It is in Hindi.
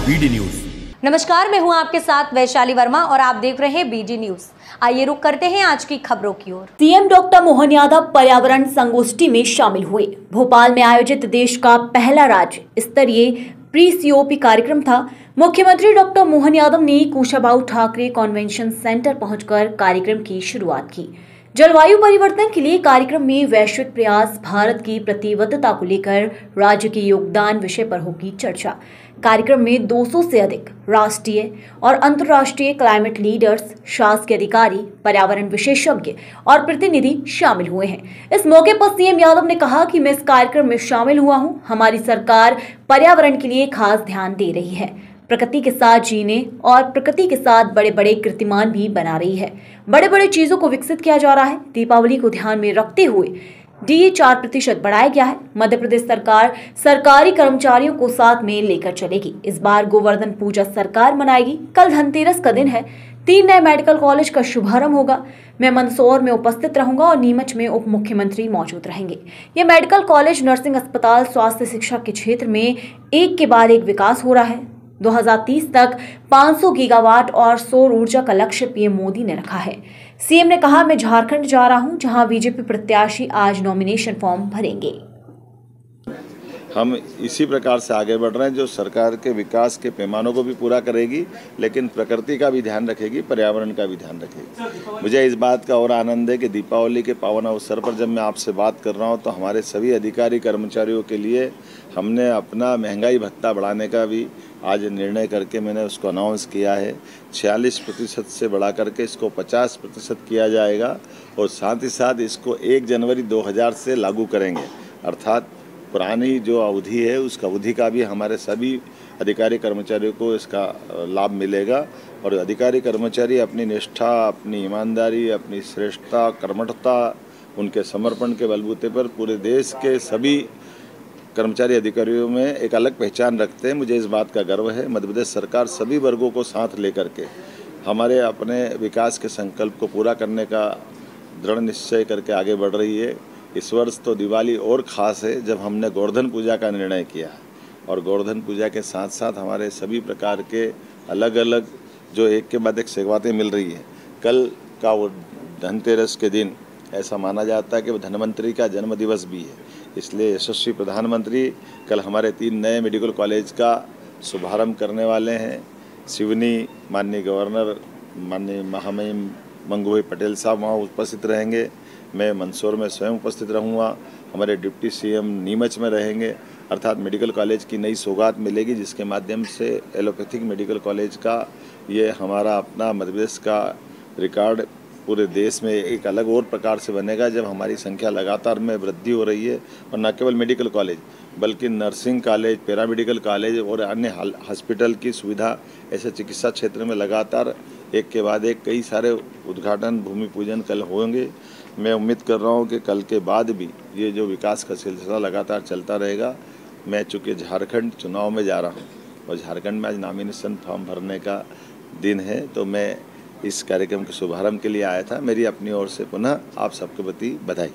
BD news. नमस्कार, मैं हूं आपके साथ वैशाली वर्मा और आप देख रहे हैं बीडी न्यूज। आइए रुक करते हैं आज की खबरों की ओर। सीएम डॉक्टर मोहन यादव पर्यावरण संगोष्ठी में शामिल हुए। भोपाल में आयोजित देश का पहला राज्य स्तरीय प्री सीओपी कार्यक्रम था। मुख्यमंत्री डॉक्टर मोहन यादव ने कुशाभाऊ ठाकरे कन्वेंशन सेंटर पहुंचकर कार्यक्रम की शुरुआत की। जलवायु परिवर्तन के लिए कार्यक्रम में वैश्विक प्रयास, भारत की प्रतिबद्धता को लेकर राज्य के योगदान विषय पर होगी चर्चा। कार्यक्रम में 200 से अधिक राष्ट्रीय और अंतर्राष्ट्रीय क्लाइमेट लीडर्स, शासकीय अधिकारी, पर्यावरण विशेषज्ञ और प्रतिनिधि शामिल हुए हैं। इस मौके पर सीएम यादव ने कहा कि मैं इस कार्यक्रम में शामिल हुआ हूं। हमारी सरकार पर्यावरण के लिए खास ध्यान दे रही है। प्रकृति के साथ जीने और प्रकृति के साथ बड़े बड़े कीर्तिमान भी बना रही है। बड़े बड़े चीजों को विकसित किया जा रहा है। दीपावली को ध्यान में रखते हुए डीए 4% बढ़ाया गया है। मध्य प्रदेश सरकार सरकारी कर्मचारियों को साथ में लेकर चलेगी। इस बार गोवर्धन पूजा सरकार मनाएगी। कल धनतेरस का दिन है। 3 नए मेडिकल कॉलेज का शुभारंभ होगा। मैं मंदसौर में उपस्थित रहूंगा और नीमच में उप मुख्यमंत्री मौजूद रहेंगे। ये मेडिकल कॉलेज, नर्सिंग अस्पताल, स्वास्थ्य शिक्षा के क्षेत्र में एक के बाद एक विकास हो रहा है। 2030 तक 500 गीगावाट और सौर ऊर्जा का लक्ष्य पीएम मोदी ने रखा है। सीएम ने कहा, मैं झारखंड जा रहा हूं, जहां बीजेपी प्रत्याशी आज नॉमिनेशन फॉर्म भरेंगे। हम इसी प्रकार से आगे बढ़ रहे हैं, जो सरकार के विकास के पैमानों को भी पूरा करेगी, लेकिन प्रकृति का भी ध्यान रखेगी, पर्यावरण का भी ध्यान रखेगी। मुझे इस बात का और आनंद है कि दीपावली के पावन अवसर पर जब मैं आपसे बात कर रहा हूं, तो हमारे सभी अधिकारी कर्मचारियों के लिए हमने अपना महंगाई भत्ता बढ़ाने का भी आज निर्णय करके मैंने उसको अनाउंस किया है। 46% से बढ़ा करके इसको 50% किया जाएगा और साथ ही साथ इसको 1 जनवरी 2000 से लागू करेंगे। अर्थात पुरानी जो अवधि है उस अवधि का भी हमारे सभी अधिकारी कर्मचारियों को इसका लाभ मिलेगा और अधिकारी कर्मचारी अपनी निष्ठा, अपनी ईमानदारी, अपनी श्रेष्ठता, कर्मठता, उनके समर्पण के बलबूते पर पूरे देश के सभी कर्मचारी अधिकारियों में एक अलग पहचान रखते हैं। मुझे इस बात का गर्व है। मध्य प्रदेश सरकार सभी वर्गों को साथ लेकर के हमारे अपने विकास के संकल्प को पूरा करने का दृढ़ निश्चय करके आगे बढ़ रही है। इस वर्ष तो दिवाली और ख़ास है, जब हमने गोवर्धन पूजा का निर्णय किया और गोवर्धन पूजा के साथ साथ हमारे सभी प्रकार के अलग अलग जो एक के बाद एक सेवाएं मिल रही है। कल का वो धनतेरस के दिन ऐसा माना जाता है कि वो धनवंतरी का जन्म दिवस भी है। इसलिए यशस्वी प्रधानमंत्री कल हमारे 3 नए मेडिकल कॉलेज का शुभारंभ करने वाले हैं। सिवनी माननीय गवर्नर माननीय महामहिम मंगूभाई पटेल साहब वहाँ उपस्थित रहेंगे। मैं मंदसौर में स्वयं उपस्थित रहूँगा। हमारे डिप्टी सीएम नीमच में रहेंगे। अर्थात मेडिकल कॉलेज की नई सौगात मिलेगी, जिसके माध्यम से एलोपैथिक मेडिकल कॉलेज का ये हमारा अपना मध्य प्रदेश का रिकॉर्ड पूरे देश में एक अलग और प्रकार से बनेगा, जब हमारी संख्या लगातार में वृद्धि हो रही है। और न केवल मेडिकल कॉलेज बल्कि नर्सिंग कॉलेज, पैरामेडिकल कॉलेज और अन्य हॉस्पिटल की सुविधा, ऐसे चिकित्सा क्षेत्र में लगातार एक के बाद एक कई सारे उद्घाटन, भूमि पूजन कल होंगे। मैं उम्मीद कर रहा हूँ कि कल के बाद भी ये जो विकास का सिलसिला लगातार चलता रहेगा। मैं चूँकि झारखंड चुनाव में जा रहा हूँ और झारखंड में आज नॉमिनेशन फॉर्म भरने का दिन है, तो मैं इस कार्यक्रम के शुभारंभ के लिए आया था। मेरी अपनी ओर से पुनः आप सबके प्रति बधाई।